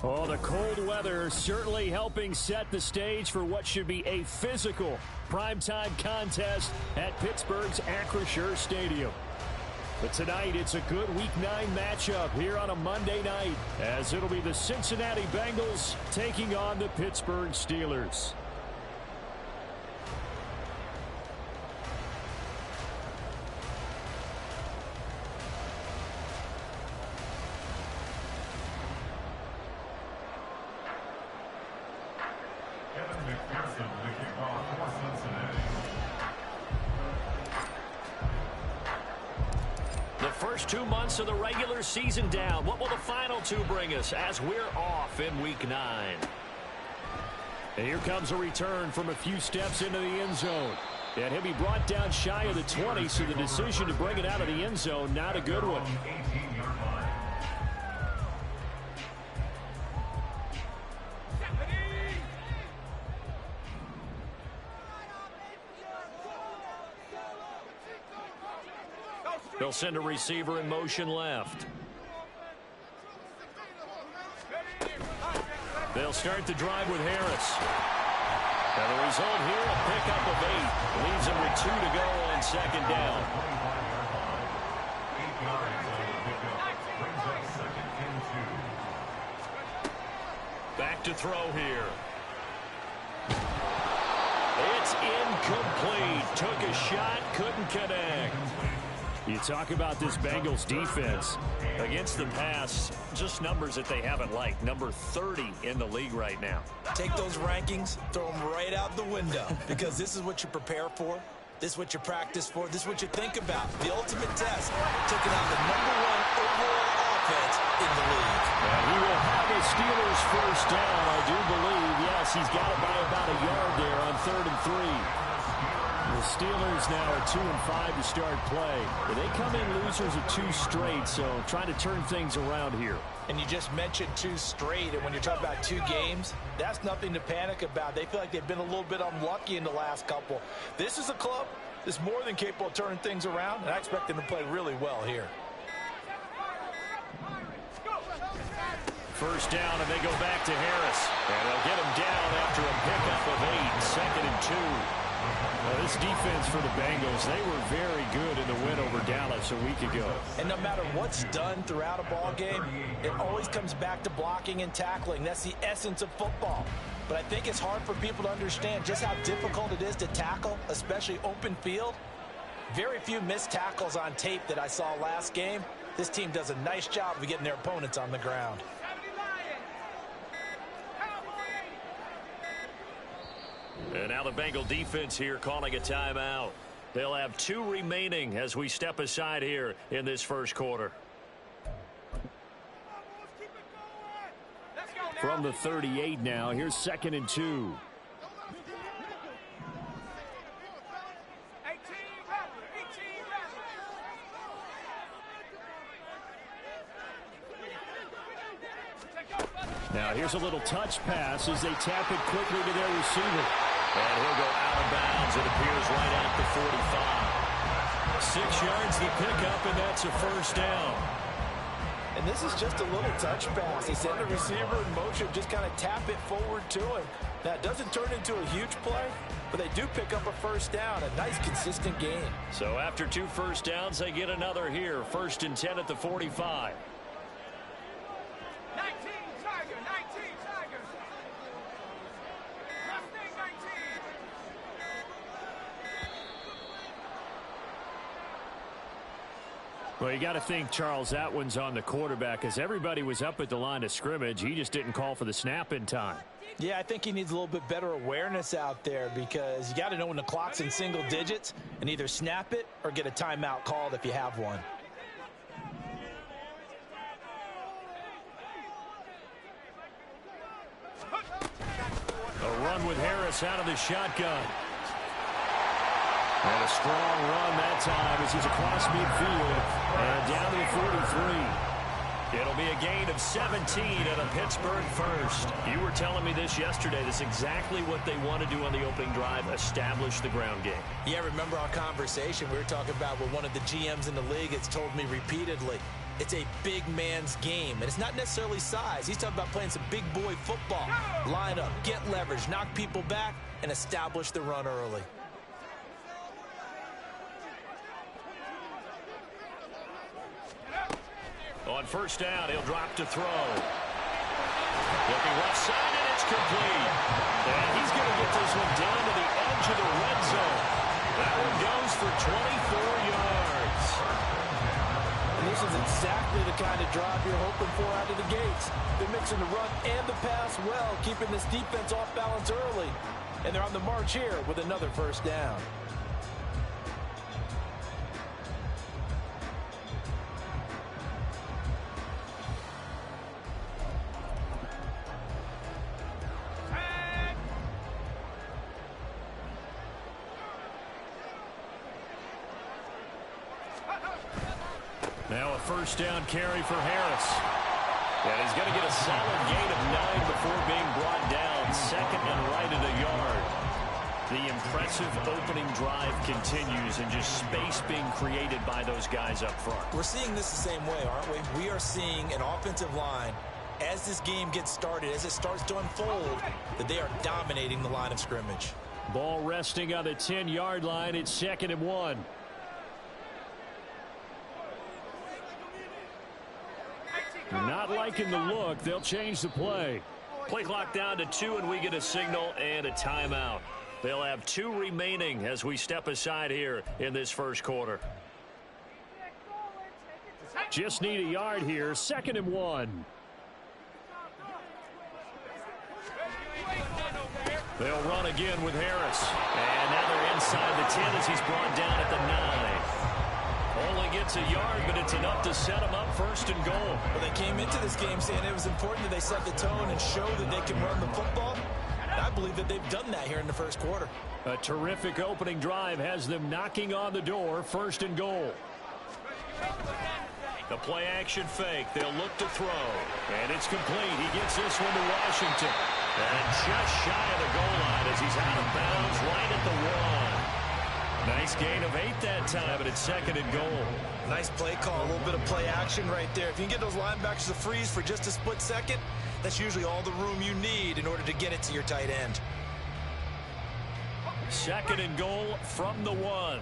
Oh, the cold weather certainly helping set the stage for what should be a physical primetime contest at Pittsburgh's Acrisure Stadium. But tonight, it's a good Week 9 matchup here on a Monday night, as it'll be the Cincinnati Bengals taking on the Pittsburgh Steelers. First 2 months of the regular season down. What will the final two bring us as we're off in Week 9? And here comes a return from a few steps into the end zone. And he'll be brought down shy of the 20, so the decision to bring it out of the end zone, not a good one. They'll send a receiver in motion left. They'll start the drive with Harris. And the result here, a pickup of 8. Leaves them with 2 to go on second down. Back to throw here. It's incomplete. Took a shot, couldn't connect. You talk about this Bengals defense. Against the pass, just numbers that they haven't liked. Number 30 in the league right now. Take those rankings, throw them right out the window, because this is what you prepare for. This is what you practice for. This is what you think about. The ultimate test, taking out the #1 overall offense in the league. And he will have the Steelers first down, I do believe. Yes, he's got it by about a yard there on 3rd and 3. The Steelers now are 2-5 to start play. But they come in losers of 2 straight, so trying to turn things around here. And you just mentioned 2 straight, and when you're talking about 2 games, that's nothing to panic about. They feel like they've been a little bit unlucky in the last couple. This is a club that's more than capable of turning things around, and I expect them to play really well here. First down, and they go back to Harris. And they'll get him down after a pickup of 8, 2nd and 2. Well, this defense for the Bengals, they were very good in the win over Dallas a week ago. And no matter what's done throughout a ball game, it always comes back to blocking and tackling. That's the essence of football. But I think it's hard for people to understand just how difficult it is to tackle, especially open field. Very few missed tackles on tape that I saw last game. This team does a nice job of getting their opponents on the ground. And now the Bengal defense here calling a timeout. They'll have 2 remaining as we step aside here in this first quarter. From the 38 now, here's 2nd and 2. Now here's a little touch pass as they tap it quickly to their receiver. And he'll go out of bounds. It appears right at the 45. 6 yards the pickup, and that's a first down. And this is just a little touch pass. They send the receiver in motion, just kind of tap it forward to him. Now, it doesn't turn into a huge play, but they do pick up a first down. A nice, consistent gain. So after 2 first downs, they get another here. 1st and 10 at the 45. Well, you got to think, Charles, that one's on the quarterback, as everybody was up at the line of scrimmage. He just didn't call for the snap in time. Yeah, I think he needs a little bit better awareness out there, because you got to know when the clock's in single digits and either snap it or get a timeout called if you have one. A run with Harris out of the shotgun. And a strong run that time as he's across midfield and down to the 43. It'll be a gain of 17 and a Pittsburgh first. You were telling me this yesterday. This is exactly what they want to do on the opening drive, establish the ground game. Yeah, remember our conversation. We were talking about what one of the GMs in the league has told me repeatedly. It's a big man's game, and it's not necessarily size. He's talking about playing some big boy football. Line up, get leverage, knock people back, and establish the run early. On first down, he'll drop to throw. Looking left side, and it's complete. And he's going to get this one down to the edge of the red zone. That one goes for 24 yards. And this is exactly the kind of drive you're hoping for out of the gates. They're mixing the run and the pass well, keeping this defense off balance early. And they're on the march here with another first down. Now a first down carry for Harris. And he's going to get a solid gain of 9 before being brought down. Second and right at a yard. The impressive opening drive continues, and just space being created by those guys up front. We're seeing this the same way, aren't we? We are seeing an offensive line, as this game gets started, as it starts to unfold, that they are dominating the line of scrimmage. Ball resting on the 10-yard line. It's 2nd and 1. Not liking the look. They'll change the play. Play clock down to 2, and we get a signal and a timeout. They'll have 2 remaining as we step aside here in this first quarter. Just need a yard here. 2nd and 1. They'll run again with Harris. And now they're inside the 10 as he's brought down at the 9. Only gets a yard, but it's enough to set him up 1st and goal. Well, they came into this game saying it was important that they set the tone and show that they can run the football. And I believe that they've done that here in the first quarter. A terrific opening drive has them knocking on the door. 1st and goal. The play action fake. They'll look to throw. And it's complete. He gets this one to Washington. And just shy of the goal line as he's out of bounds right at the 1. Nice gain of 8 that time, but it's 2nd and goal. Nice play call, a little bit of play action right there. If you can get those linebackers to freeze for just a split second, that's usually all the room you need in order to get it to your tight end. 2nd and goal from the 1.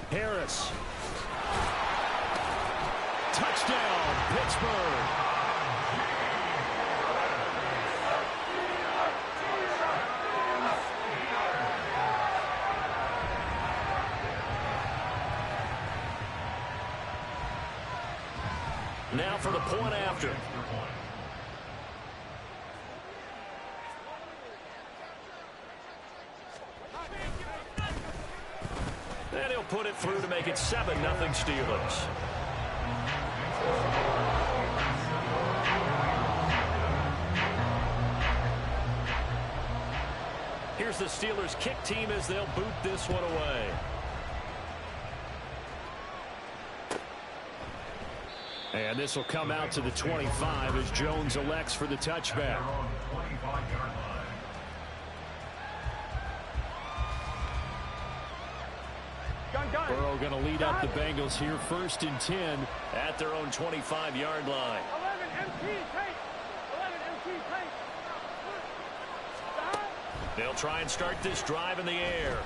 Harris. Touchdown, Pittsburgh. Now for the point after. And he'll put it through to make it 7-0 Steelers. Here's the Steelers kick team as they'll boot this one away. And this will come out to the 25 as Jones elects for the touchback. Burrow going to lead up the Bengals here 1st and 10 at their own 25-yard line. 11 MT tape. 11 MT tape. They'll try and start this drive in the air.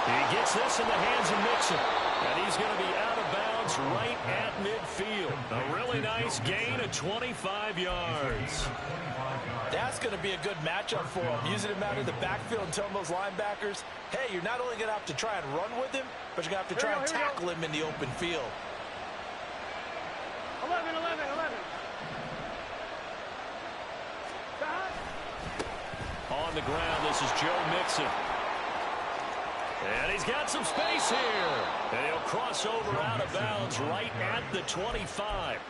He gets this in the hands of Mixon. And he's going to be out of bounds right at midfield. A really nice gain of 25 yards. That's going to be a good matchup for him. Using him out in the backfield and telling those linebackers, hey, you're not only going to have to try and run with him, but you're going to have to try and tackle him in the open field. 11, 11, 11. On the ground, this is Joe Mixon. And he's got some space here. And he'll cross over out of bounds right at the 25.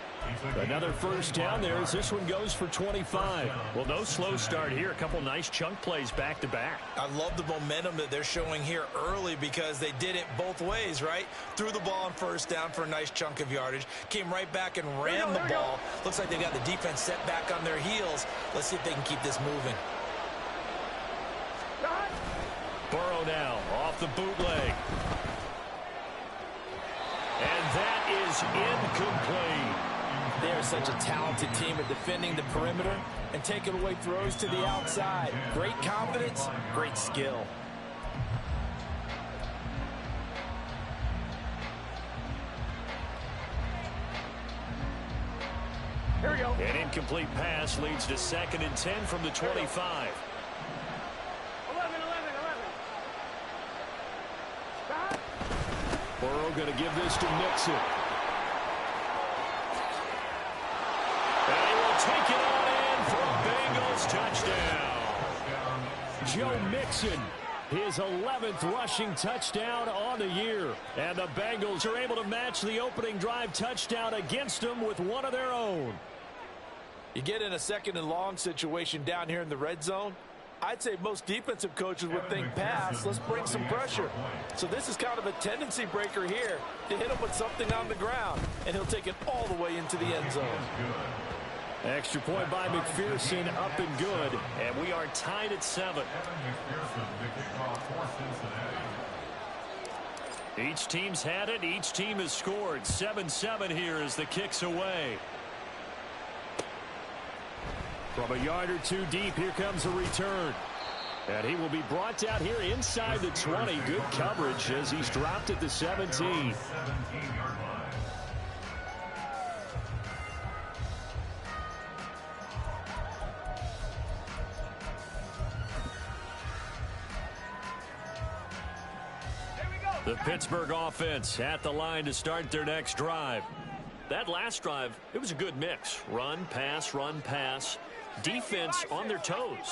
Another first down there as this one goes for 25. Well, no slow start here. A couple nice chunk plays back to back. I love the momentum that they're showing here early because they did it both ways, right? Threw the ball on first down for a nice chunk of yardage. Came right back and ran the ball. Looks like they've got the defense set back on their heels. Let's see if they can keep this moving. off the bootleg. And that is incomplete. They're such a talented team at defending the perimeter and taking away throws to the outside. Great confidence, great skill. Here we go. An incomplete pass leads to 2nd and 10 from the 25. 11. Stop. Burrow going to give this to Mixon. And he will take it on in for a Bengals touchdown. Joe Mixon, his 11th rushing touchdown on the year. And the Bengals are able to match the opening drive touchdown against them with one of their own. You get in a 2nd and long situation down here in the red zone. I'd say most defensive coaches would think pass. Let's bring some pressure. So this is kind of a tendency breaker here to hit him with something on the ground. And he'll take it all the way into the end zone. Extra point by McPherson, up and good. And we are tied at 7. Each team's had it. Each team has scored. 7-7 here as the kick's away. From a yard or two deep, here comes a return. And he will be brought down here inside the 20. Good coverage as he's dropped at the 17. The Pittsburgh offense at the line to start their next drive. That last drive, it was a good mix. Run, pass. Defense on their toes.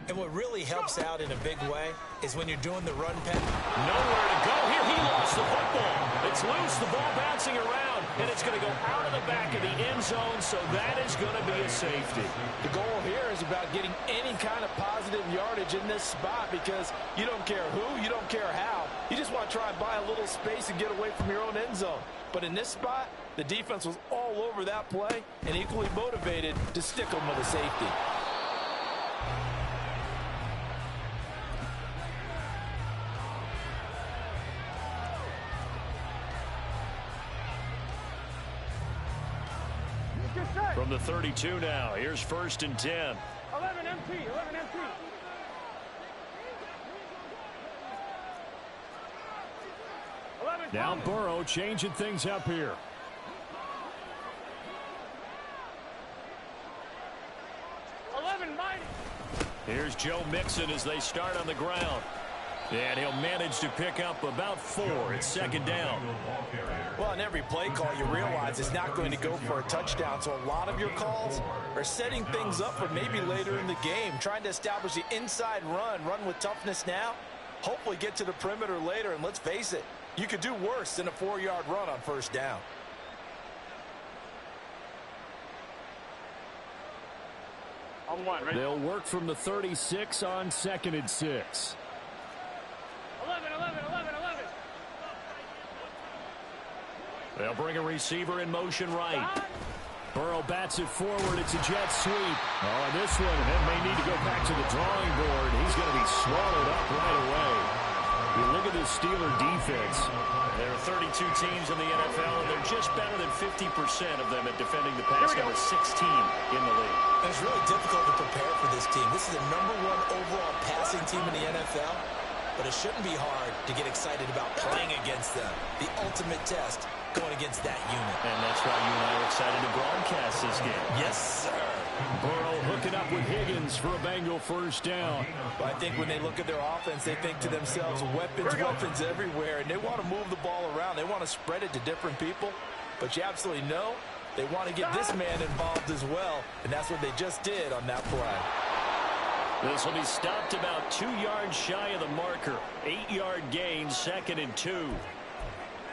And what really helps out in a big way is when you're doing the run pass. Nowhere to go here. He lost the football. It's loose. The ball bouncing around, and it's going to go out of the back of the end zone, so that is going to be a safety. The goal here is about getting any kind of positive yardage in this spot because you don't care who, you don't care how. You just want to try and buy a little space and get away from your own end zone. But in this spot, the defense was all over that play and equally motivated to stick them with a safety. From the 32 now, here's 1st and 10. 11 MT. Now Burrow changing things up here. Here's Joe Mixon as they start on the ground. And he'll manage to pick up about 4. It's 2nd down. Well, in every play call, you realize it's not going to go for a touchdown. So a lot of your calls are setting things up for maybe later in the game, trying to establish the inside run with toughness now, hopefully get to the perimeter later. And let's face it, you could do worse than a 4-yard run on 1st down. On 1, right? They'll work from the 36 on 2nd and 6. 11. They'll bring a receiver in motion right. Burrow bats it forward. It's a jet sweep. Oh, and this one, it may need to go back to the drawing board. He's going to be swallowed up right away. You look at this Steeler defense. There are 32 teams in the NFL, and they're just better than 50% of them at defending the pass, number 16 in the league. And it's really difficult to prepare for this team. This is the #1 overall passing team in the NFL, but it shouldn't be hard to get excited about playing against them. The ultimate test going against that unit. And that's why you and I are excited to broadcast this game. Yes, sir. Burrow hooking up with Higgins for a Bengal 1st down. But I think when they look at their offense, they think to themselves, weapons everywhere, and they want to move the ball around. They want to spread it to different people. But you absolutely know they want to get this man involved as well, and that's what they just did on that play. This will be stopped about 2 yards shy of the marker. 8-yard gain, 2nd and 2.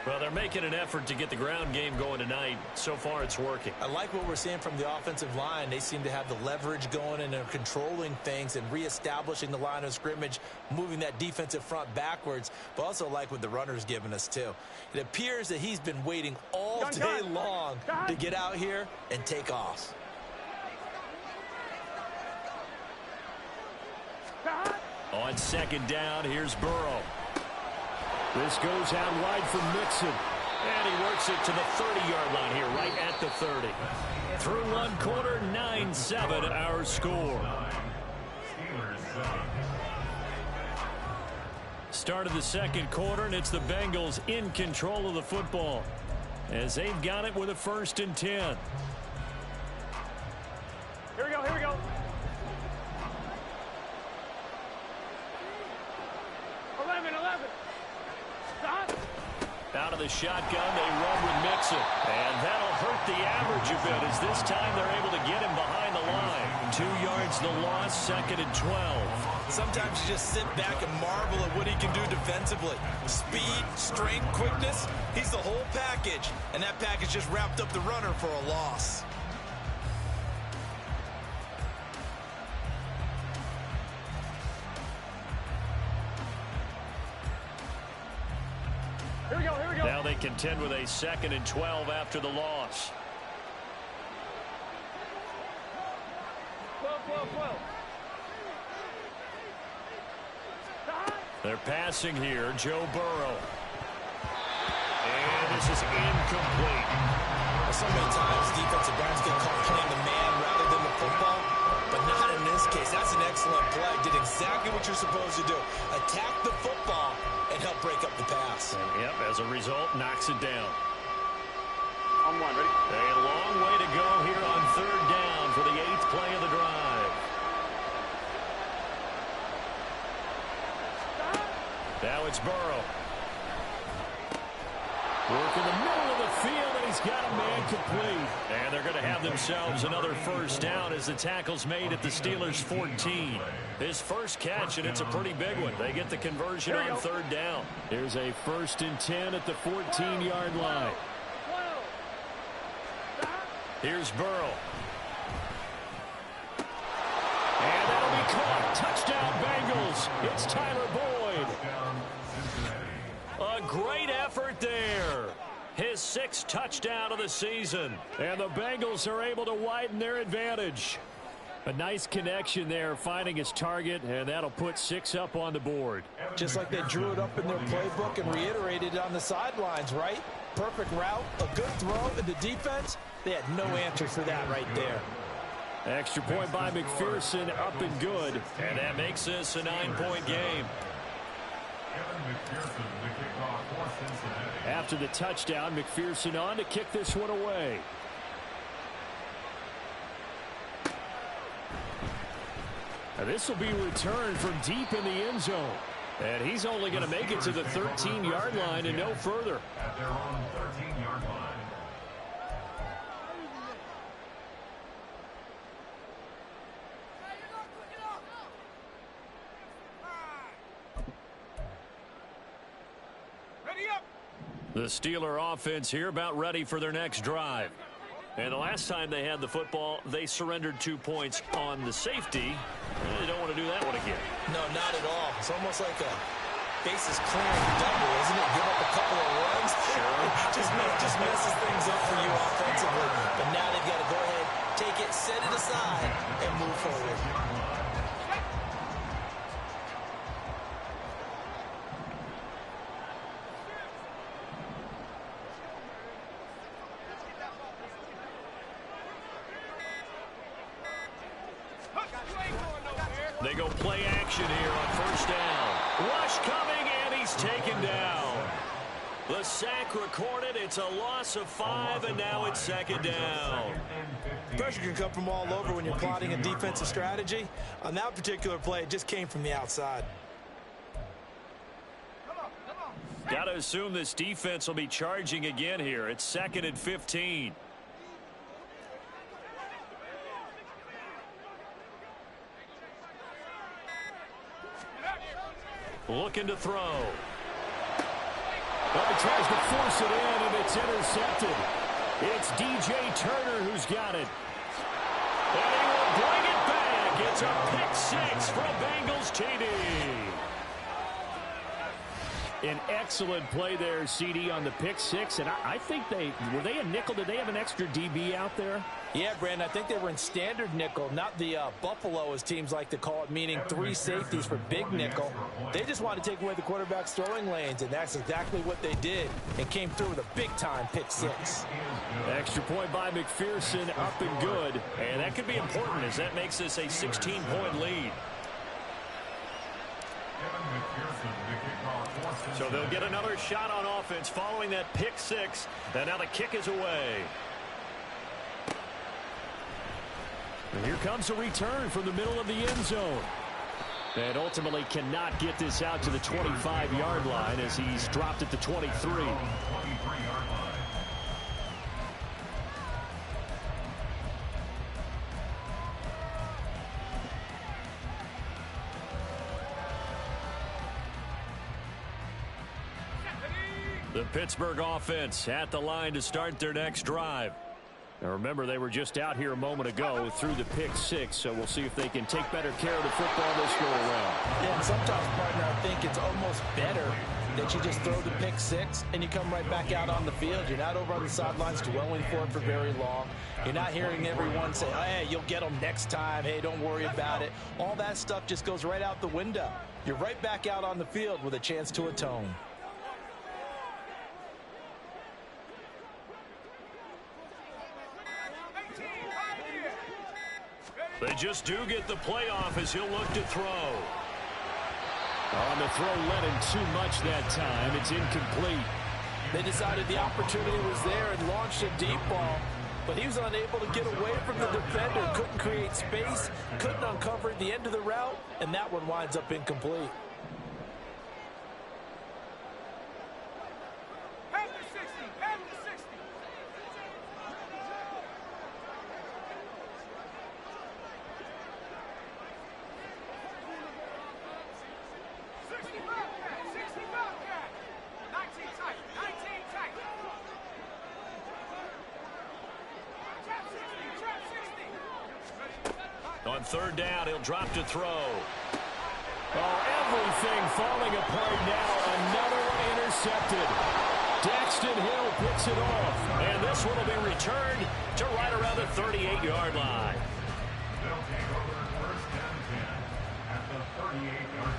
Well, they're making an effort to get the ground game going tonight. So far, it's working. I like what we're seeing from the offensive line. They seem to have the leverage going and they're controlling things and reestablishing the line of scrimmage, moving that defensive front backwards, but also like what the runner's giving us, too. It appears that he's been waiting all day long to get out here and take off. On 2nd down, here's Burrow. This goes out wide for Mixon. And he works it to the 30-yard line here, right at the 30. Through one quarter, 9-7 our score. Start of the second quarter, and it's the Bengals in control of the football as they've got it with a 1st and 10. Here we go, here we go. 11. Stop. Out of the shotgun, they run with Mixon. And that'll hurt the average a bit as this time they're able to get him behind the line. 2 yards the loss, 2nd and 12. Sometimes you just sit back and marvel at what he can do defensively. Speed, strength, quickness, he's the whole package. And that package just wrapped up the runner for a loss. Here we go. Now they contend with a 2nd and 12 after the loss. 12. They're passing here, Joe Burrow. And this is incomplete. So many times defensive backs get caught playing the man rather than the football, but not in this case. That's an excellent play. Did exactly what you're supposed to do. Attack the football and help break up the pass. And, as a result, knocks it down. On one, ready? A long way to go here on 3rd down for the 8th play of the drive. Now it's Burrow. Work in the middle of the field, and he's got a man complete. And they're going to have themselves another 1st down as the tackle's made at the Steelers' 14. His first catch, and it's a pretty big one. They get the conversion on 3rd down. Here's a 1st and 10 at the 14-yard line. Here's Burrow. And that'll be caught. Touchdown, Bengals. It's Tyler Boyd. A great effort there. His 6th touchdown of the season. And the Bengals are able to widen their advantage. A nice connection there, finding his target, and that'll put 6 up on the board. Just like they drew it up in their playbook and reiterated it on the sidelines, right? Perfect route, a good throw, and the defense, they had no answer for that right there. Extra point by McPherson, up and good. And that makes this a 9-point game. After the touchdown, McPherson on to kick this one away. Now this will be returned from deep in the end zone. And he's only going to make it to the 13-yard line and no further. At their own 13-yard line. The Steeler offense here about ready for their next drive. And the last time they had the football, they surrendered 2 points on the safety. They don't want to do that one again. No, not at all. It's almost like a bases clearing double, isn't it? Give up a couple of runs. Sure. just messes things up for you offensively. But now they've got to go ahead, take it, set it aside, and move forward. They go play action here on 1st down. Rush coming, and he's taken down. The sack recorded. It's a loss of 5, and now it's 2nd down. Pressure can come from all over when you're plotting a defensive strategy. On that particular play, it just came from the outside. Got to assume this defense will be charging again here. It's 2nd and 15. Looking to throw. Well, he tries to force it in, and it's intercepted. It's DJ Turner who's got it. And he will bring it back. It's a pick 6 from Bengals TD. An excellent play there, CD, on the pick six. And I think were they a nickel? Did they have an extra DB out there? Yeah, Brandon, I think they were in standard nickel, not the Buffalo, as teams like to call it, meaning 3 safeties for big nickel. They just wanted to take away the quarterback's throwing lanes, and that's exactly what they did, and came through with a big-time pick six. Extra point by McPherson, up and good. And that could be important, as that makes this a 16-point lead. So they'll get another shot on offense following that pick six. And now the kick is away. And here comes a return from the middle of the end zone. And ultimately cannot get this out to the 25-yard line as he's dropped at the 23. The Pittsburgh offense at the line to start their next drive. Now remember, they were just out here a moment ago through the pick six, so we'll see if they can take better care of the football this go around. Yeah, and sometimes, partner, I think it's almost better that you just throw the pick six and you come right back out on the field. You're not over on the sidelines dwelling for it for very long. You're not hearing everyone say, oh, hey, you'll get them next time. Hey, don't worry about it. All that stuff just goes right out the window. You're right back out on the field with a chance to atone. They just do get the playoff as he'll look to throw. On the throw, led him too much that time. It's incomplete. They decided the opportunity was there and launched a deep ball, but he was unable to get away from the defender, couldn't create space, couldn't uncover the end of the route, and that one winds up incomplete. On third down, he'll drop to throw. Oh, everything falling apart now. Another one intercepted. Daxton Hill picks it off. And this one will be returned to right around the 38-yard line. They'll take over first down 10 at the 38-yard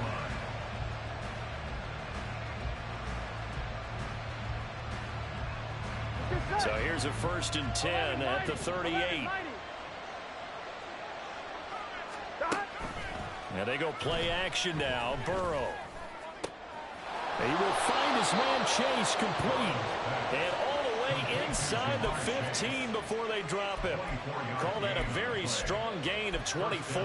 line. So here's a 1st and 10 at the 38. And they go play action now. Burrow. He will find his man Chase complete. And all the way inside the 15 before they drop him. Call that a very strong gain of 24.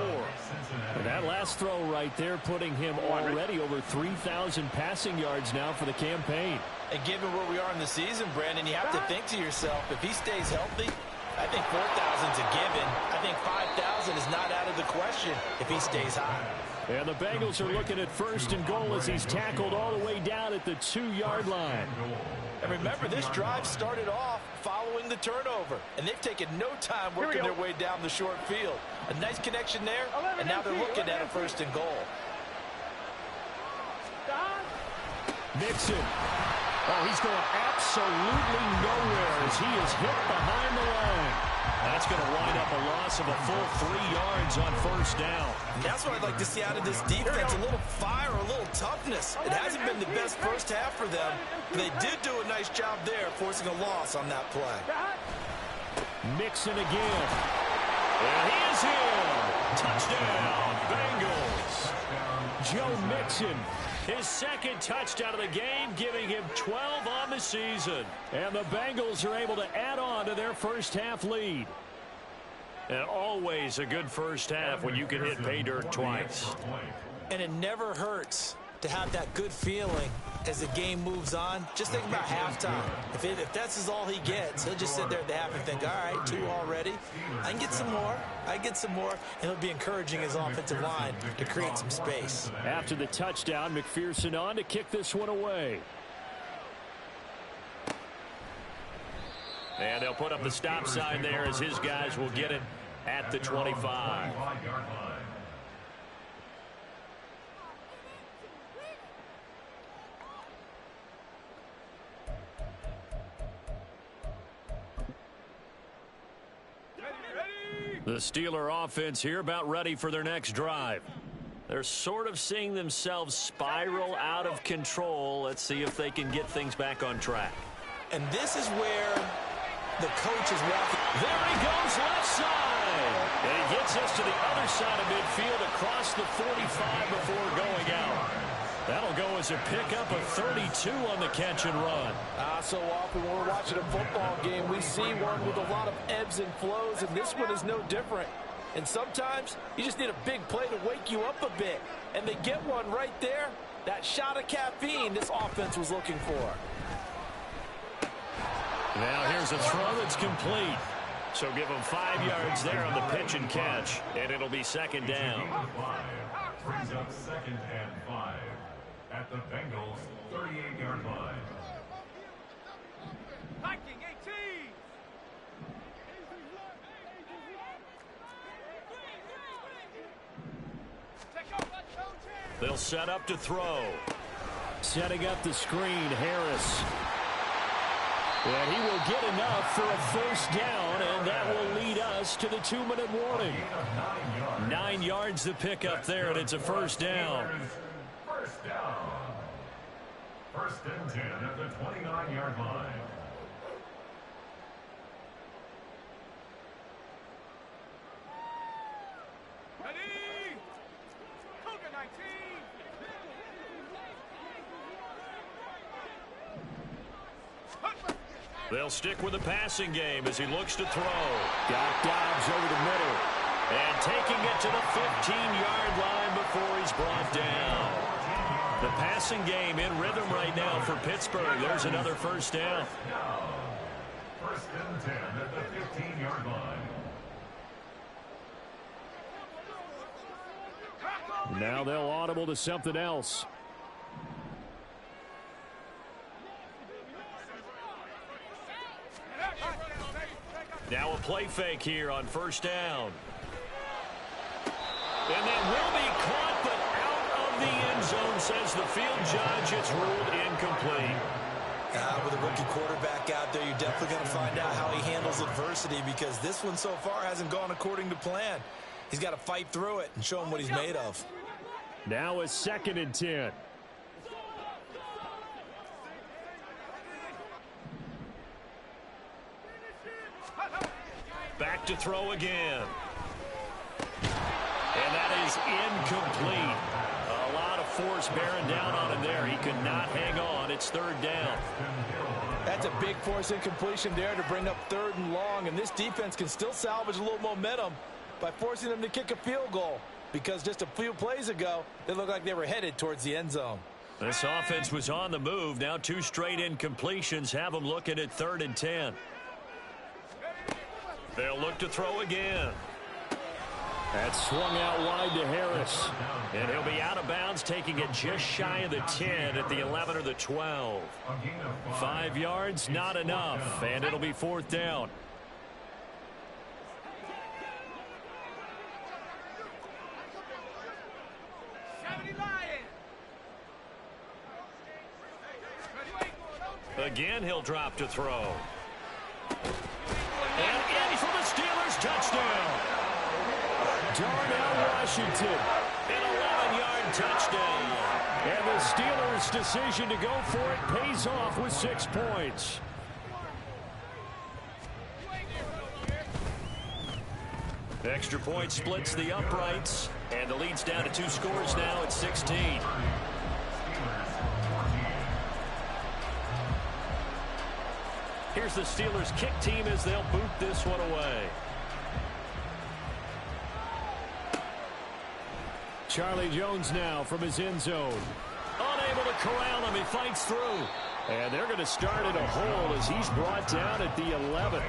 And that last throw right there putting him already over 3,000 passing yards now for the campaign. And given where we are in the season, Brandon, you have to think to yourself, if he stays healthy, I think 4,000's a given. I think 5,000 is not out of the question if he stays high. And the Bengals are looking at 1st and goal as he's tackled all the way down at the 2-yard line. And remember, this drive started off following the turnover, and they've taken no time working their way down the short field. A nice connection there, and now they're looking at a 1st and goal. Mixon. Oh, he's going absolutely nowhere as he is hit behind the line. That's going to wind up a loss of a full 3 yards on 1st down. And that's what I'd like to see out of this defense, a little fire, a little toughness. It hasn't been the best first half for them, but they did do a nice job there, forcing a loss on that play. Mixon again. And he is in. Touchdown, Bengals. Joe Mixon. His 2nd touchdown of the game, giving him 12 on the season. And the Bengals are able to add on to their first half lead. And always a good first half when you can hit pay dirt twice. And it never hurts to have that good feeling as the game moves on. Just think about halftime. If that's all he gets, he'll just sit there at the half and think, all right, 2 already. I can get some more. I get some more. And he'll be encouraging his offensive line to create some space. After the touchdown, McPherson on to kick this one away. And they'll put up the stop sign there as his guys will get it at the 25. The Steeler offense here about ready for their next drive. They're sort of seeing themselves spiral out of control. Let's see if they can get things back on track. And this is where the coach is walking. There he goes, left side. And he gets us to the other side of midfield across the 45 before going out. That'll go as a pickup of 32 on the catch and run. So often when we're watching a football game, we see one with a lot of ebbs and flows, and this one is no different. And sometimes you just need a big play to wake you up a bit. And they get one right there. That shot of caffeine this offense was looking for. Now here's a throw that's complete. So give them 5 yards there on the pitch and catch, and it'll be second down. Brings up 2nd and 5 at the Bengals' 38-yard line. Viking 18. They'll set up to throw. Setting up the screen, Harris. And he will get enough for a first down, and that will lead us to the 2-minute warning. 9 yards to pick up there, and it's a first down. First down. 1st and 10 at the 29-yard line. Ready? Cougar 19. They'll stick with the passing game as he looks to throw. Got Dobbs over the middle. And taking it to the 15-yard line before he's brought down. The passing game in rhythm right now for Pittsburgh. There's another first down. 1st and 10 at the 15-yard line. Now they'll audible to something else. Now a play fake here on first down. And that will be caught, but out of the end zone, says the field judge. It's ruled incomplete. With a rookie quarterback out there, you're definitely going to find out how he handles adversity, because this one so far hasn't gone according to plan. He's got to fight through it and show him what he's made of. Now a 2nd and 10. Back to throw again. And that is incomplete. A lot of force bearing down on him there. He could not hang on. It's 3rd down. That's a big force incompletion there to bring up 3rd and long, and this defense can still salvage a little momentum by forcing them to kick a field goal, because just a few plays ago, they looked like they were headed towards the end zone. This offense was on the move. Now 2 straight incompletions have them looking at 3rd and 10. They'll look to throw again. That's swung out wide to Harris. And he'll be out of bounds, taking it just shy of the 10 at the 11 or the 12. 5 yards, not enough, and it'll be 4th down. Again, he'll drop to throw. And in for the Steelers, touchdown. Darnell Washington, an 11-yard touchdown. And the Steelers' decision to go for it pays off with 6 points. Extra point splits the uprights, and the lead's down to 2 scores now at 16. Here's the Steelers' kick team as they'll boot this one away. Charlie Jones now from his end zone. Unable to corral him. He fights through. And they're going to start at a hole as he's brought down at the 11.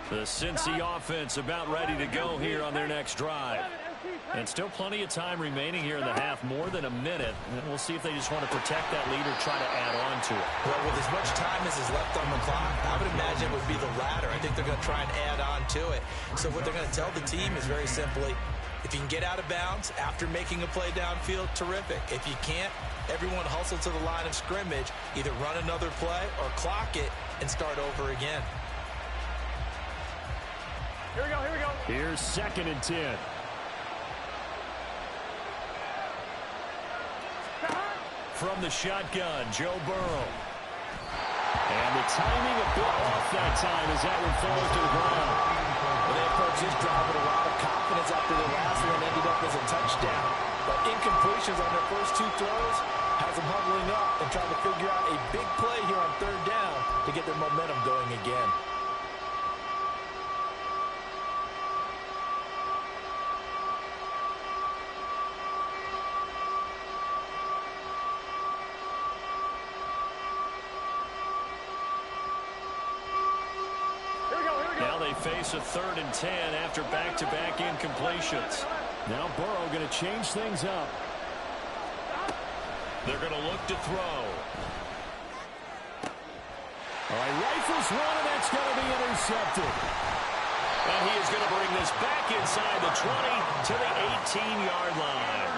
The Cincy offense about ready to go here on their next drive. And still plenty of time remaining here in the half, more than a minute. And we'll see if they just want to protect that lead or try to add on to it. Well, with as much time as is left on the clock, I would imagine it would be the latter. I think they're going to try and add on to it. So what they're going to tell the team is very simply, If you can get out of bounds after making a play downfield, terrific. If you can't, everyone hustle to the line of scrimmage, either run another play or clock it and start over again. Here we go, here we go. Here's 2nd and 10. From the shotgun, Joe Burrow. And the timing a bit off that time as that one falls to the ground. Well, they approached this drive with a lot of confidence after the last one ended up as a touchdown. But incompletions on their first 2 throws has them huddling up and trying to figure out a big play here on 3rd down to get their momentum going again. Now they face a 3rd and 10 after back-to-back incompletions. Now Burrow going to change things up. They're going to look to throw. All right, rifles one, and that's going to be intercepted. And he is going to bring this back inside the 20 to the 18-yard line.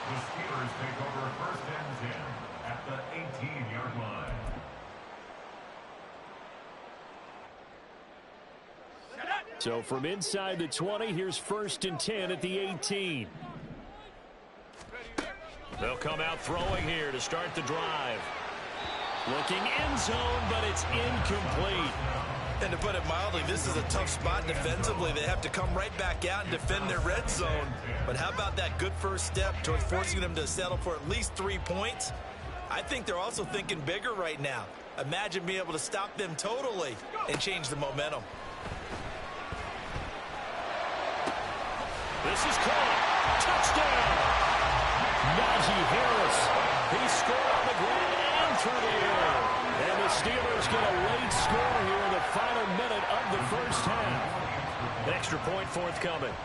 The Steelers take over 1st and 10 at the 18-yard line. So from inside the 20, here's 1st and 10 at the 18. They'll come out throwing here to start the drive. Looking end zone, but it's incomplete. And to put it mildly, this is a tough spot defensively. They have to come right back out and defend their red zone. But how about that good first step towards forcing them to settle for at least 3 points? I think they're also thinking bigger right now. Imagine being able to stop them totally and change the momentum. This is caught. Touchdown. Najee Harris. He scored on the ground and through the air. And the Steelers get a late score here in the final minute of the 1st half. An extra point forthcoming.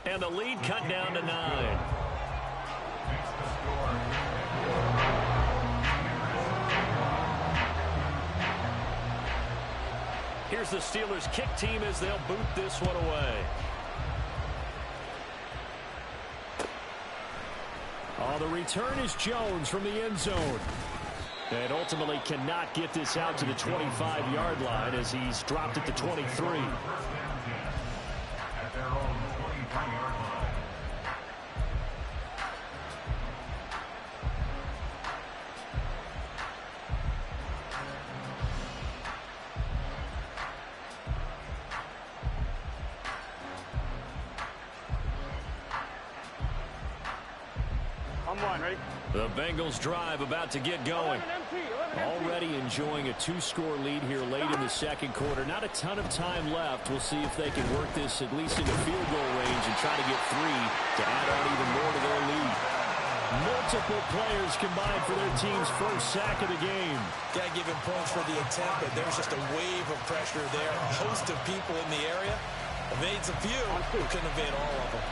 And the lead cut down to 9. Here's the Steelers kick team as they'll boot this one away. Oh, the return is Jones from the end zone. And ultimately cannot get this out to the 25-yard line as he's dropped at the 23. At their own 25-yard line. Ready? The Bengals drive about to get going. Already enjoying a 2-score lead here late in the 2nd quarter. Not a ton of time left. We'll see if they can work this at least into field goal range and try to get 3 to add on even more to their lead. Multiple players combined for their team's first sack of the game. Got to give him points for the attempt, but there's just a wave of pressure there. A host of people in the area. Evades a few, who couldn't evade all of them.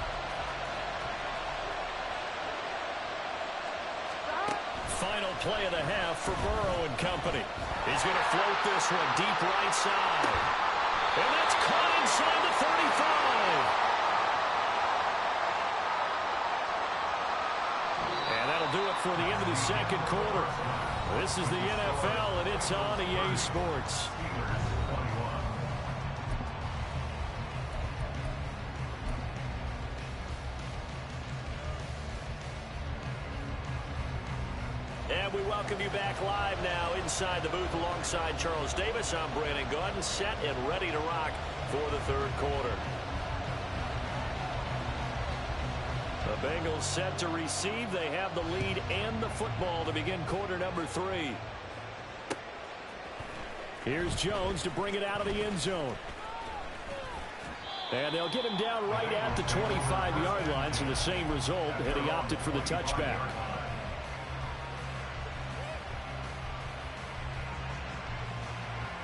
Final play of the half for Burrow and company. He's going to float this one deep right side. And that's caught inside the 35. And that'll do it for the end of the 2nd quarter. This is the NFL, and it's on EA Sports. And we welcome you back live now inside the booth alongside Charles Davis. I'm Brandon Gaudin, set and ready to rock for the 3rd quarter. The Bengals set to receive. They have the lead and the football to begin quarter number 3. Here's Jones to bring it out of the end zone. And they'll get him down right at the 25-yard line, so the same result, and he opted for the touchback.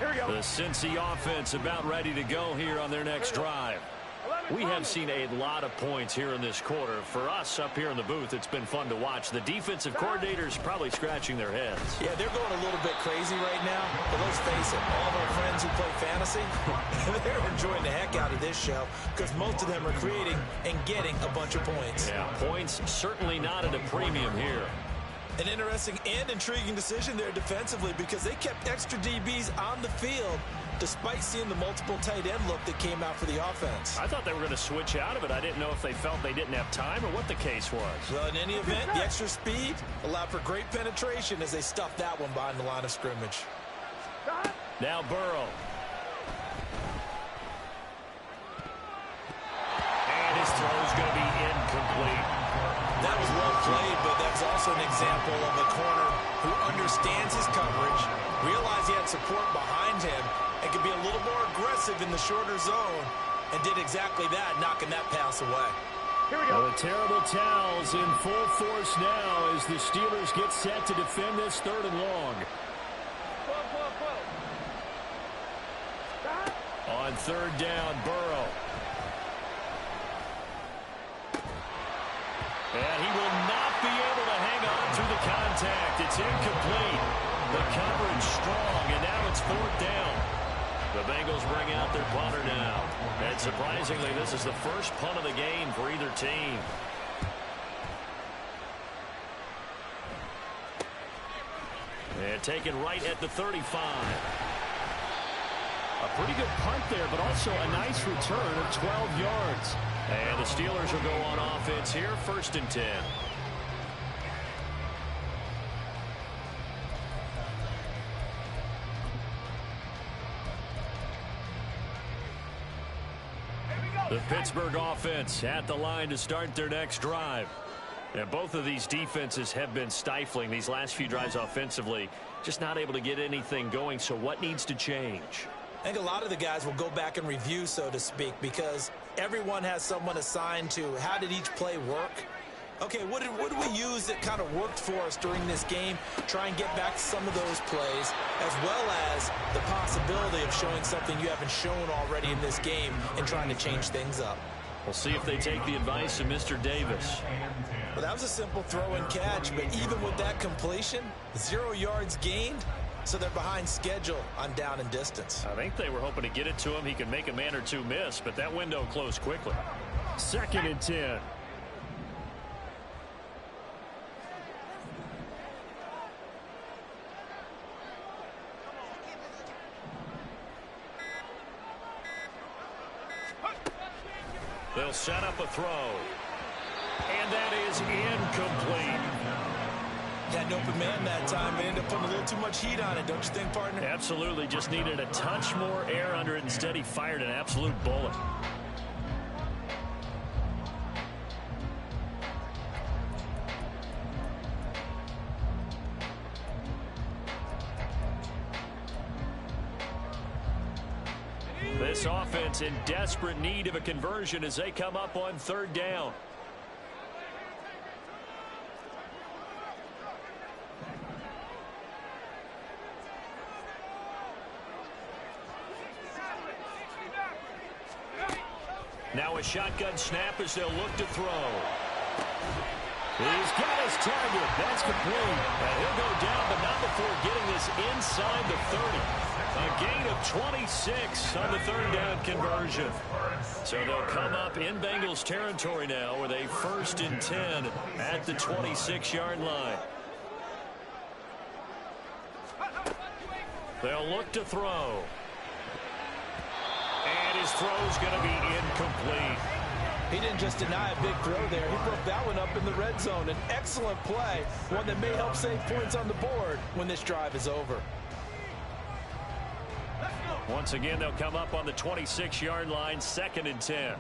The Cincy offense about ready to go here on their next drive. We have seen a lot of points here in this quarter. For us up here in the booth, it's been fun to watch. The defensive coordinators probably scratching their heads. Yeah, they're going a little bit crazy right now. But let's face it, all of our friends who play fantasy, they're enjoying the heck out of this show because most of them are creating and getting a bunch of points. Yeah, points certainly not at a premium here. An interesting and intriguing decision there defensively because they kept extra DBs on the field despite seeing the multiple tight end look that came out for the offense. I thought they were going to switch out of it. I didn't know if they felt they didn't have time or what the case was. Well, in any event, the extra speed allowed for great penetration as they stuffed that one behind the line of scrimmage. Now Burrow. And his throw is going to be incomplete. That was well played, but that's also an example of a corner who understands his coverage, realized he had support behind him, and could be a little more aggressive in the shorter zone, and did exactly that, knocking that pass away. Here we go. The terrible towels in full force now as the Steelers get set to defend this 3rd and long. On 3rd down, Burrow. And he will not be able to hang on through the contact. It's incomplete. The coverage strong, and now it's 4th down. The Bengals bring out their punter now. And surprisingly, this is the first punt of the game for either team. And taken right at the 35. A pretty good punt there, but also a nice return of 12 yards. And the Steelers will go on offense here, 1st and 10. The Pittsburgh offense at the line to start their next drive. And both of these defenses have been stifling these last few drives offensively. Just not able to get anything going, so what needs to change? I think a lot of the guys will go back and review, so to speak, because everyone has someone assigned to how did each play work. Okay, what did we use that kind of worked for us during this game? Try and get back to some of those plays, as well as the possibility of showing something you haven't shown already in this game and trying to change things up. We'll see if they take the advice of Mr. Davis. Well, that was a simple throw and catch, but even with that completion, 0 yards gained. So they're behind schedule on down and distance. I think they were hoping to get it to him. He could make a man or two miss, but that window closed quickly. 2nd and 10. They'll set up a throw. And that is incomplete. Had an open man that time, but ended up putting a little too much heat on it, don't you think, partner? Absolutely. Just needed a touch more air under it. Instead, he fired an absolute bullet. This offense in desperate need of a conversion as they come up on 3rd down. Now a shotgun snap as they'll look to throw. He's got his target. That's complete. And he'll go down, but not before getting this inside the 30. A gain of 26 on the 3rd down conversion. So they'll come up in Bengals territory now with a 1st and 10 at the 26-yard line. They'll look to throw. And his throw's going to be incomplete. He didn't just deny a big throw there. He broke that one up in the red zone. An excellent play, one that may help save points on the board when this drive is over. Once again, they'll come up on the 26-yard line, 2nd and 10.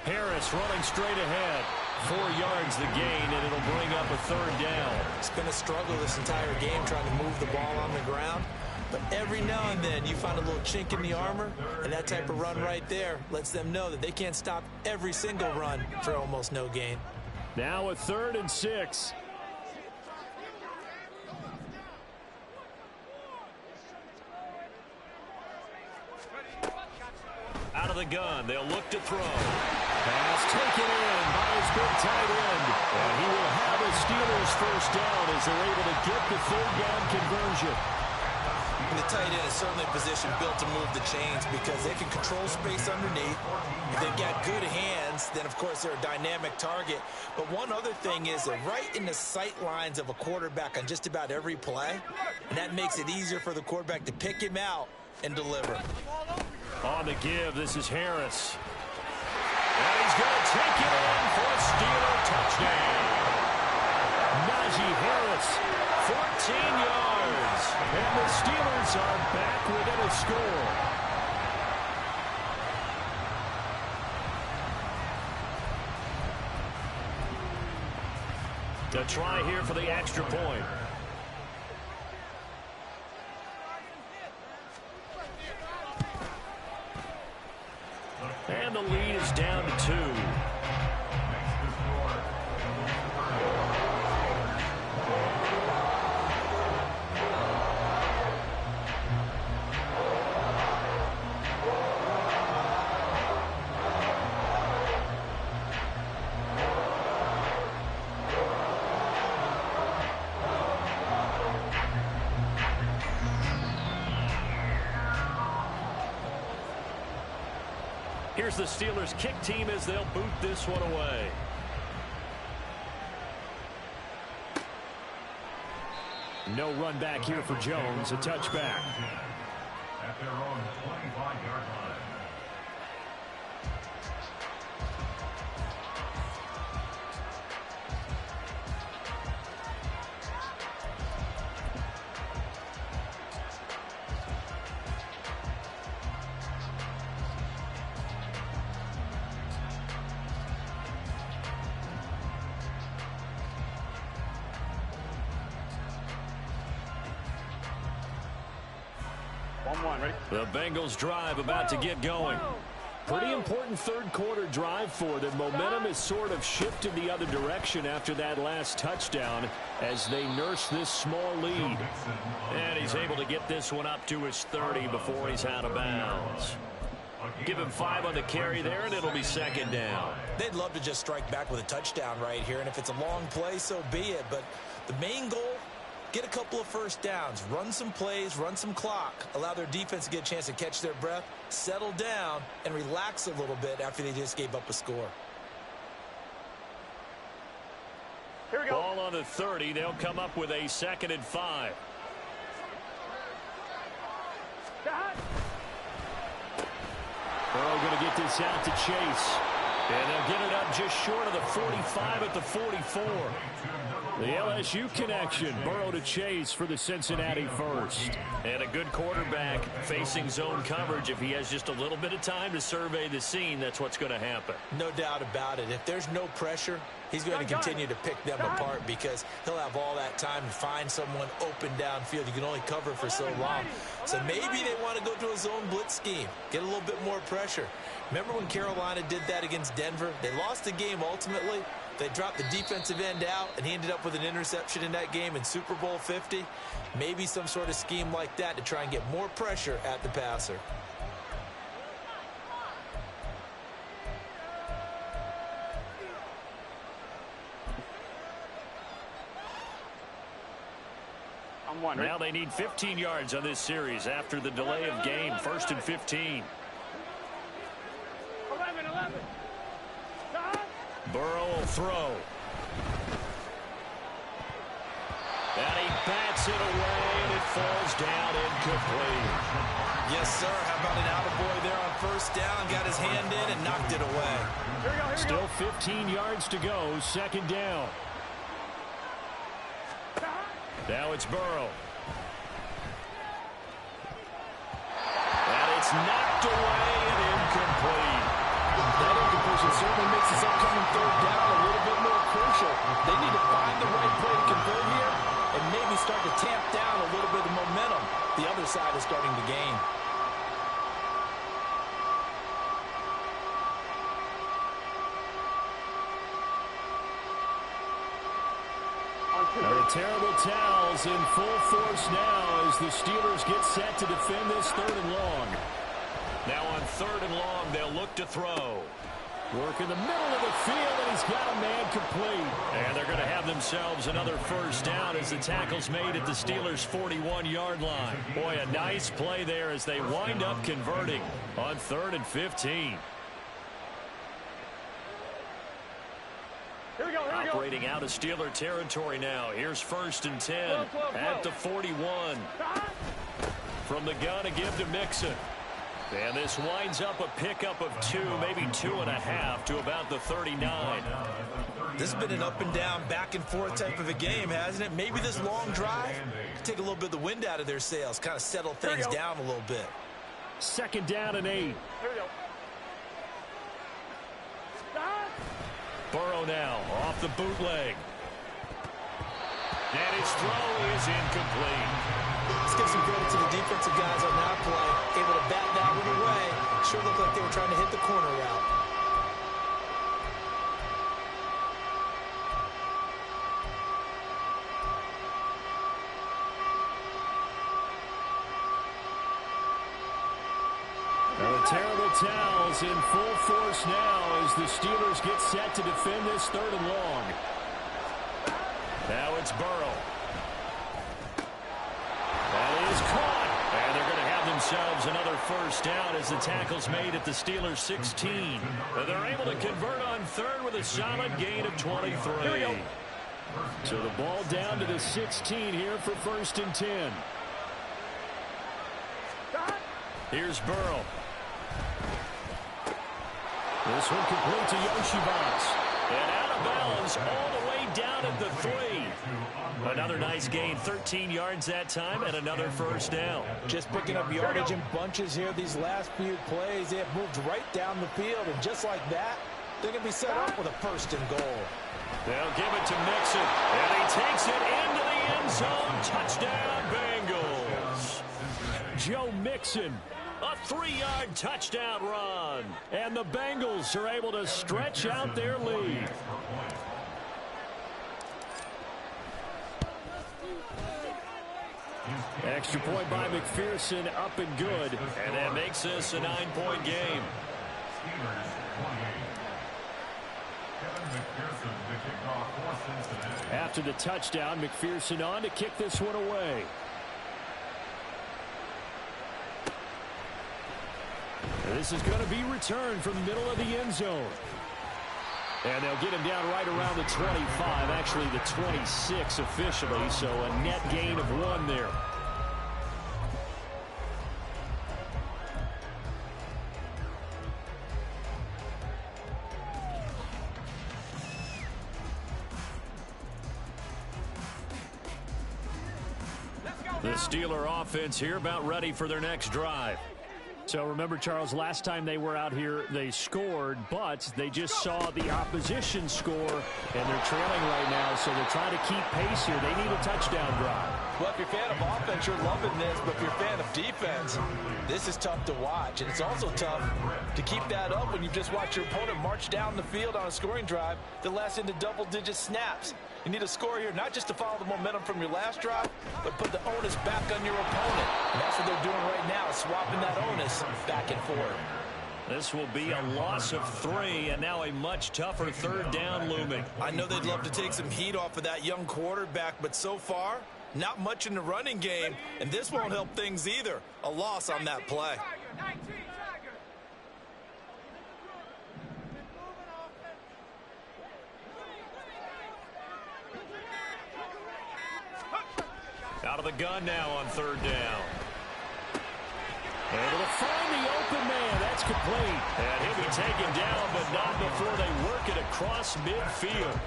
Harris running straight ahead. 4 yards the gain, and it'll bring up a 3rd down. It's been a struggle this entire game trying to move the ball on the ground. But every now and then you find a little chink in the armor, and that type of run right there lets them know that they can't stop every single run for almost no gain. Now a 3rd and 6. Ready? out of the gun. They'll look to throw. Pass taken in by his big tight end. And he will have a Steelers first down as they're able to get the third down conversion. And the tight end is certainly a position built to move the chains because they can control space underneath. If they've got good hands, then, of course, they're a dynamic target. But one other thing is they're right in the sight lines of a quarterback on just about every play, and that makes it easier for the quarterback to pick him out and deliver. On the give, this is Harris. And he's going to take it in for a Steeler touchdown. Najee Harris, 14 yards. And the Steelers are back within a score. To try here for the extra point. And the lead is down to 2. Here's the Steelers kick team as they'll boot this one away. No run back here for Jones, a touchback. At their own 25-yard line. The Bengals drive about to get going. Pretty important third quarter drive for them. Momentum has sort of shifted the other direction after that last touchdown as they nurse this small lead. And he's able to get this one up to his 30 before he's out of bounds. Give him 5 on the carry there, and it'll be second down. They'd love to just strike back with a touchdown right here, and if it's a long play, so be it. But the main goal, get a couple of first downs, run some plays, run some clock, allow their defense to get a chance to catch their breath, settle down, and relax a little bit after they just gave up a score. Here we go. Ball on the 30. They'll come up with a 2nd and 5. Burrow going to get this out to Chase. And they'll get it up just short of the 45 at the 44. The LSU connection. Burrow to Chase for the Cincinnati first. And a good quarterback facing zone coverage. If he has just a little bit of time to survey the scene, that's what's going to happen. No doubt about it. If there's no pressure, he's going to continue to pick them apart because he'll have all that time to find someone open downfield. You can only cover for so long. So maybe they want to go to a zone blitz scheme, get a little bit more pressure. Remember when Carolina did that against Denver? They lost the game ultimately. They dropped the defensive end out, and he ended up with an interception in that game in Super Bowl 50. Maybe some sort of scheme like that to try and get more pressure at the passer. Now they need 15 yards on this series after the delay of game. 1st and 15. 11. Burrow will throw. And he bats it away, and it falls down incomplete. Yes, sir. How about an attaboy there on first down? Got his hand in and knocked it away. Still 15 yards to go. 2nd down. Now it's Burrow. And it's knocked away and incomplete. That incompletion certainly makes this upcoming 3rd down a little bit more crucial. They need to find the right play to convert here and maybe start to tamp down a little bit of momentum. The other side is starting to gain. The terrible towels in full force now as the Steelers get set to defend this 3rd and long. Now on 3rd and long, they'll look to throw. Work in the middle of the field, and he's got a man complete. And they're going to have themselves another first down as the tackle's made at the Steelers' 41-yard line. Boy, a nice play there as they wind up converting on 3rd and 15. Here we go. Operating out of Steeler territory now. Here's 1st and 10 at the 41. From the gun, a give to Mixon. And this winds up a pickup of 2, maybe 2.5 to about the 39. This has been an up and down, back and forth type of a game, hasn't it? Maybe this long drive could take a little bit of the wind out of their sails, kind of settle things down a little bit. 2nd down and 8. Here we go. Burrow now off the bootleg. And his throw is incomplete. Let's give some credit to the defensive guys on that play. Able to bat that one away. Sure looked like they were trying to hit the corner route. The terrible towels in full force now as the Steelers get set to defend this 3rd and long. Now it's Burrow. That is caught. And they're going to have themselves another first down as the tackle's made at the Steelers' 16. And they're able to convert on 3rd with a solid gain of 23. So the ball down to the 16 here for 1st and 10. Here's Burrow. This one complete to Yoshibas. And out of bounds all the way down at the 3. Another nice gain, 13 yards that time, and another first down. Just picking up yardage in bunches here these last few plays. They have moved right down the field, and just like that, they're going to be set up with a 1st and goal. They'll give it to Mixon, and he takes it into the end zone. Touchdown, Bengals. Joe Mixon. A 3-yard touchdown run. And the Bengals are able to stretch out their lead. Extra point by McPherson, up and good. And that makes this a 9-point game. After the touchdown, McPherson on to kick this one away. This is going to be returned from the middle of the end zone. And they'll get him down right around the 25, actually the 26 officially, so a net gain of 1 there. The Steeler offense here about ready for their next drive. So remember, Charles, last time they were out here, they scored, but they just saw the opposition score, and they're trailing right now, so they're trying to keep pace here. They need a touchdown drive. Well, if you're a fan of offense, you're loving this, but if you're a fan of defense, this is tough to watch, and it's also tough to keep that up when you've just watched your opponent march down the field on a scoring drive that lasts into double-digit snaps. You need a score here, not just to follow the momentum from your last drive, but put the onus back on your opponent. And that's what they're doing right now, swapping that onus back and forth. This will be a loss of 3, and now a much tougher 3rd down looming. I know they'd love to take some heat off of that young quarterback, but so far, not much in the running game, and this won't help things either. A loss on that play. Out of the gun now on 3rd down. Able to find the open man. That's complete. And he'll be taken down, but not before they work it across midfield.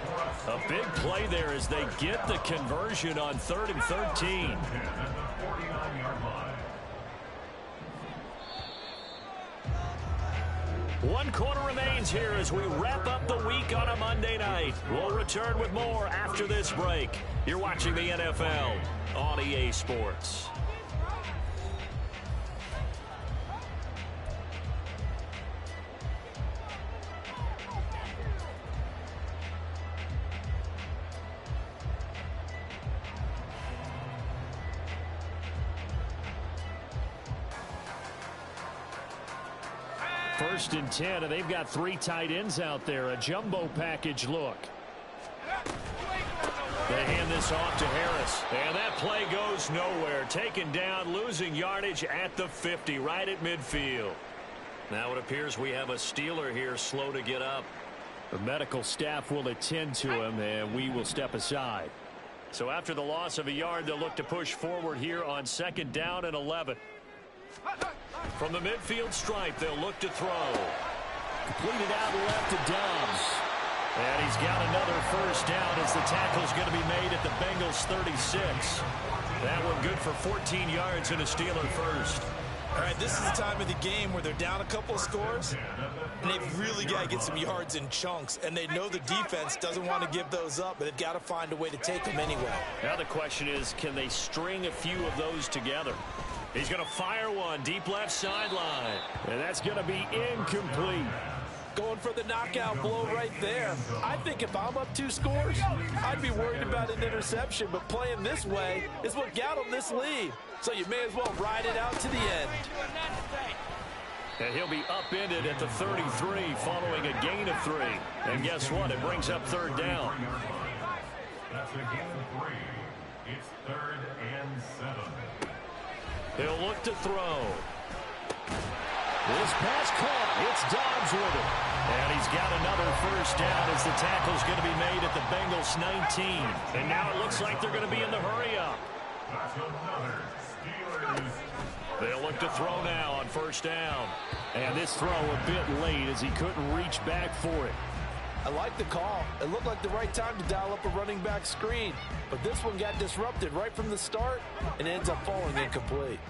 A big play there as they get the conversion on 3rd and 13. One quarter remains here as we wrap up the week on a Monday night. We'll return with more after this break. You're watching the NFL on EA Sports. 1st and 10, and they've got 3 tight ends out there. A jumbo package look. They hand this off to Harris. And that play goes nowhere. Taken down, losing yardage at the 50, right at midfield. Now it appears we have a Steeler here slow to get up. The medical staff will attend to him, and we will step aside. So after the loss of a yard, they'll look to push forward here on 2nd down and 11. From the midfield stripe, they'll look to throw. Completed out left to Dobbs. And he's got another 1st down as the tackle's going to be made at the Bengals 36. That one good for 14 yards and a Steeler first. All right, this is the time of the game where they're down a couple of scores, and they've really got to get some yards in chunks, and they know the defense doesn't want to give those up, but they've got to find a way to take them anyway. Now the question is, can they string a few of those together? He's going to fire one deep left sideline. And that's going to be incomplete. Going for the knockout blow right there. I think if I'm up 2 scores, I'd be worried about an interception, but playing this way is what got them this lead. So you may as well ride it out to the end. And he'll be upended at the 33 following a gain of 3. And guess what? It brings up 3rd down. That's a gain of 3. It's 3rd and 7. He'll look to throw. This pass caught. It's Dobbs with it. And he's got another 1st down as the tackle's going to be made at the Bengals 19. And now it looks like they're going to be in the hurry up. That's another Steelers. They'll look to throw now on 1st down. And this throw a bit late as he couldn't reach back for it. I like the call. It looked like the right time to dial up a running back screen. But this one got disrupted right from the start and ends up falling incomplete.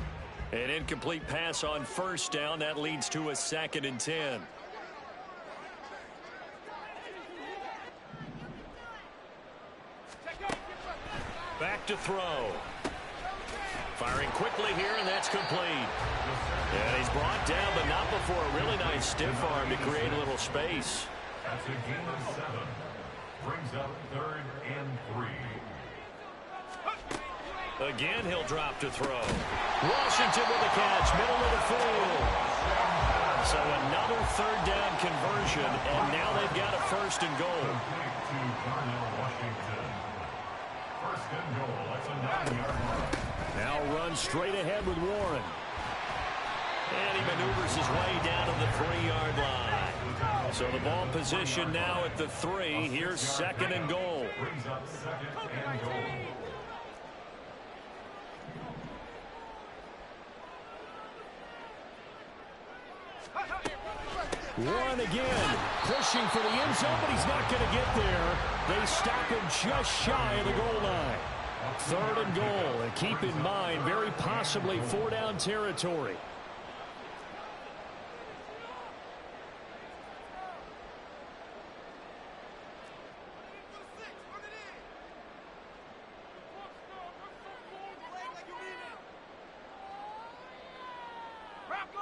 An incomplete pass on 1st down. That leads to a 2nd and 10. Back to throw. Firing quickly here, and that's complete. And he's brought down, but not before a really nice stiff arm to create a little space. That's a gain of 7. Brings up 3rd and 3. Again, he'll drop to throw. Washington with the catch, middle of the field. So another 3rd down conversion, and now they've got a 1st and goal. Washington. 1st and goal. That's a 9-yard line. Now run straight ahead with Warren. And he maneuvers his way down to the 3-yard line. So the ball position now at the 3. Here's 2nd and goal. Brings up 2nd and goal. Warren again, pushing for the end zone, but he's not going to get there. They stop him just shy of the goal line. 3rd and goal, and keep in mind, very possibly 4-down territory.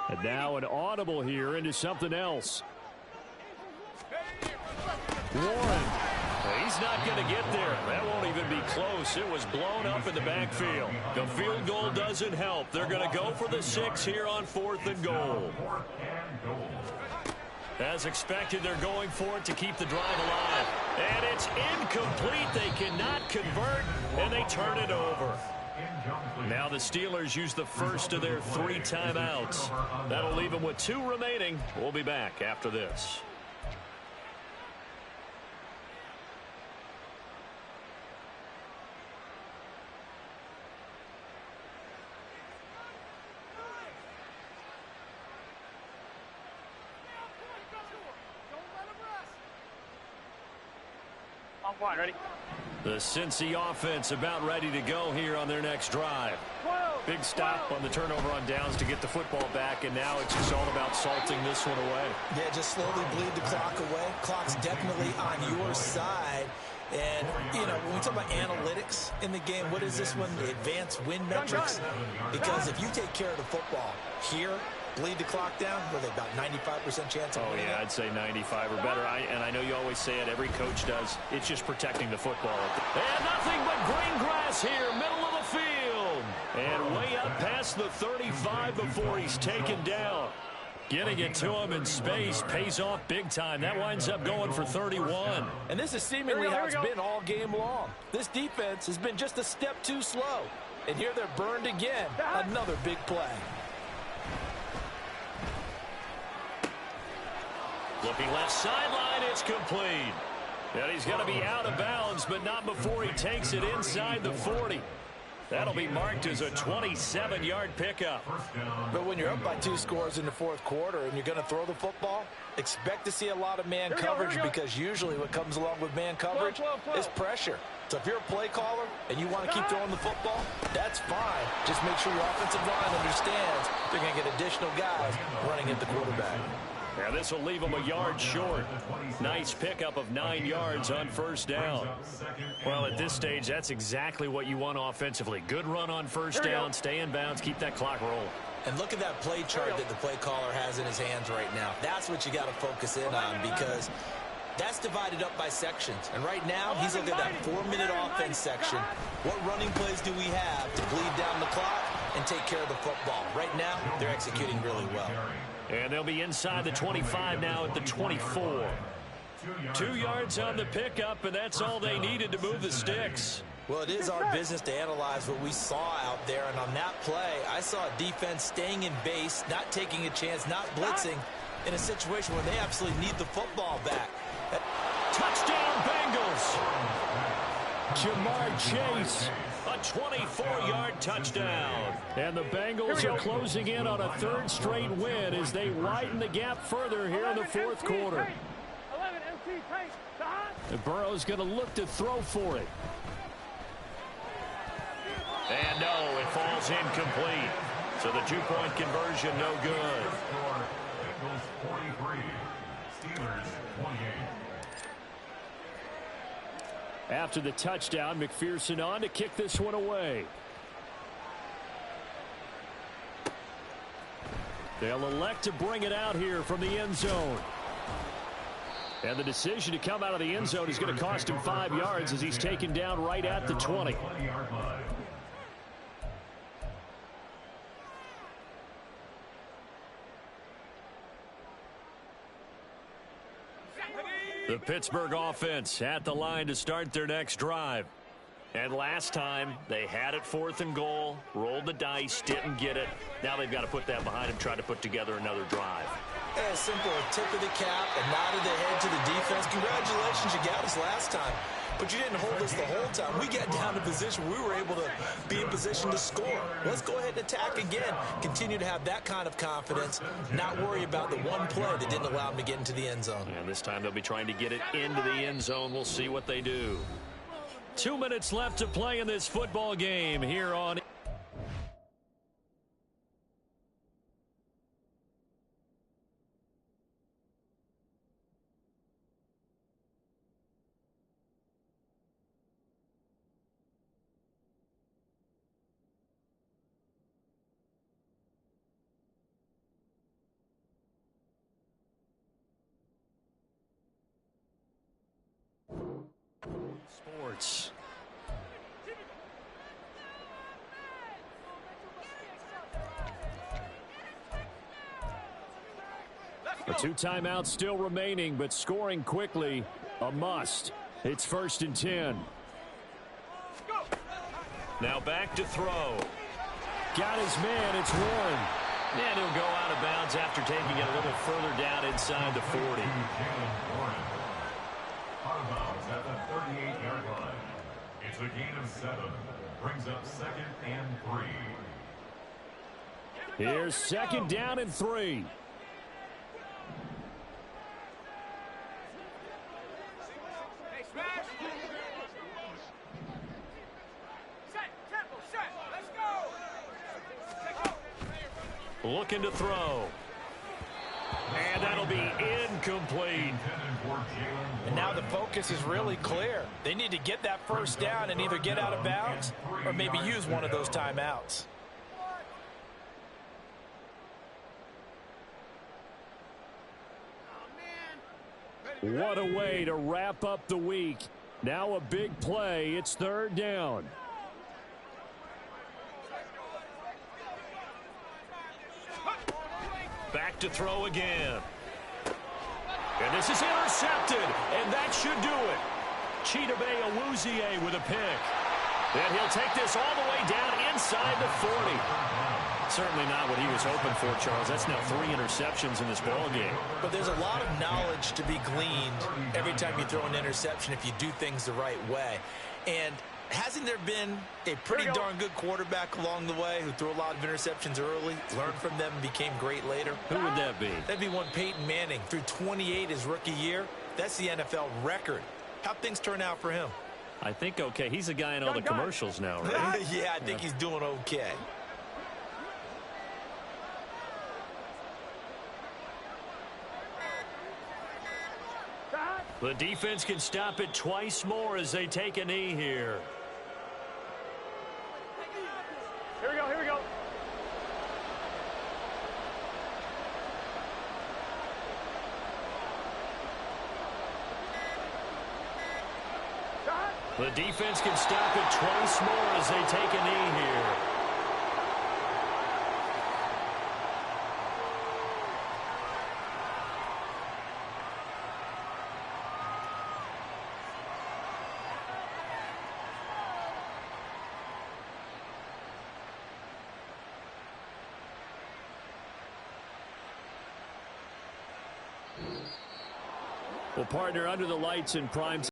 And now an audible here into something else. Warren. He's not going to get there. That won't even be close. It was blown up in the backfield. The field goal doesn't help. They're going to go for the 6 here on 4th and goal. As expected, they're going for it to keep the drive alive. And it's incomplete. They cannot convert, and they turn it over. Now the Steelers use the first of their 3 timeouts. That'll leave them with 2 remaining. We'll be back after this. Ready? The Cincy offense about ready to go here on their next drive. Big stop on the turnover on downs to get the football back, and now it's just all about salting this one away. Yeah, just slowly bleed the clock away. Clock's definitely on your side. And, you know, when we talk about analytics in the game, what is this one? The advanced win metrics? Because if you take care of the football here, bleed the clock down, with about 95% chance of winning. Yeah, I'd say 95 or better. And I know you always say it, every coach does. It's just protecting the football. And nothing but green grass here, middle of the field. And way up past the 35 before he's taken down. Getting it to him in space pays off big time. That winds up going for 31. And this is seemingly how it's been all game long. This defense has been just a step too slow. And here they're burned again. Another big play. Looking left sideline, it's complete. And he's going to be out of bounds, but not before he takes it inside the 40. That'll be marked as a 27-yard pickup. But when you're up by 2 scores in the fourth quarter and you're going to throw the football, expect to see a lot of man coverage because usually what comes along with man coverage is pressure. So if you're a play caller and you want to keep throwing the football, that's fine. Just make sure your offensive line understands they're going to get additional guys running at the quarterback. Yeah, this will leave him a yard short. Nice pickup of 9 yards on first down. Well, at this stage, that's exactly what you want offensively. Good run on first down, stay in bounds, keep that clock rolling. And look at that play chart that the play caller has in his hands right now. That's what you got to focus in on because that's divided up by sections. And right now, he's looking at that 4-minute offense section. What running plays do we have to bleed down the clock and take care of the football? Right now, they're executing really well. And they'll be inside the 25 now at the 24. 2 yards on the pickup, and that's all they needed to move the sticks. Well, it is our business to analyze what we saw out there. And on that play, I saw a defense staying in base, not taking a chance, not blitzing in a situation where they absolutely need the football back. Touchdown, Bengals. Jamar Chase. A 24-yard touchdown. And the Bengals are closing in on a 3rd straight win as they widen the gap further here in the fourth quarter. And Burrow's going to look to throw for it. And no, it falls incomplete. So the 2-point conversion no good. Bengals 43, Steelers 28. After the touchdown, McPherson on to kick this one away. They'll elect to bring it out here from the end zone. And the decision to come out of the end zone is going to cost him 5 yards as he's taken down right at the 20. The Pittsburgh offense at the line to start their next drive. And last time, they had it 4th and goal, rolled the dice, didn't get it. Now they've got to put that behind them, try to put together another drive. Yeah, simple, a tip of the cap, a nod of the head to the defense. Congratulations, you got us last time. But you didn't hold us the whole time. We got down to position. We were able to be in position to score. Let's go ahead and attack again. Continue to have that kind of confidence. Not worry about the one play that didn't allow them to get into the end zone. And this time they'll be trying to get it into the end zone. We'll see what they do. 2 minutes left to play in this football game here on Sports. The 2 timeouts still remaining, but scoring quickly, a must. It's 1st and 10. Now back to throw. Got his man, it's Warren. And he'll go out of bounds after taking it a little further down inside the 40. Out of bounds at the 38-yard line. It's a gain of 7. Brings up 2nd and 3. Here's 2nd down and 3. Looking to throw. And that'll be incomplete. And now the focus is really clear. They need to get that 1st down and either get out of bounds or maybe use one of those timeouts. What a way to wrap up the week. Now a big play. It's 3rd down. Back to throw again. And this is intercepted, and that should do it. Chidobe Awuzie with a pick. And he'll take this all the way down inside the 40. Certainly not what he was hoping for, Charles. That's now 3 interceptions in this ball game. But there's a lot of knowledge to be gleaned every time you throw an interception if you do things the right way. And hasn't there been a pretty darn good quarterback along the way who threw a lot of interceptions early, learned from them, and became great later? Who would that be? That'd be one Peyton Manning. Threw 28 his rookie year. That's the NFL record. How'd things turn out for him? I think okay. He's a guy in all the commercials now, right? Yeah, I think he's doing okay. The defense can stop it twice more as they take a knee here. Here we go, here we go. The defense can stop it twice more as they take a knee here. Well, partner, under the lights in prime time.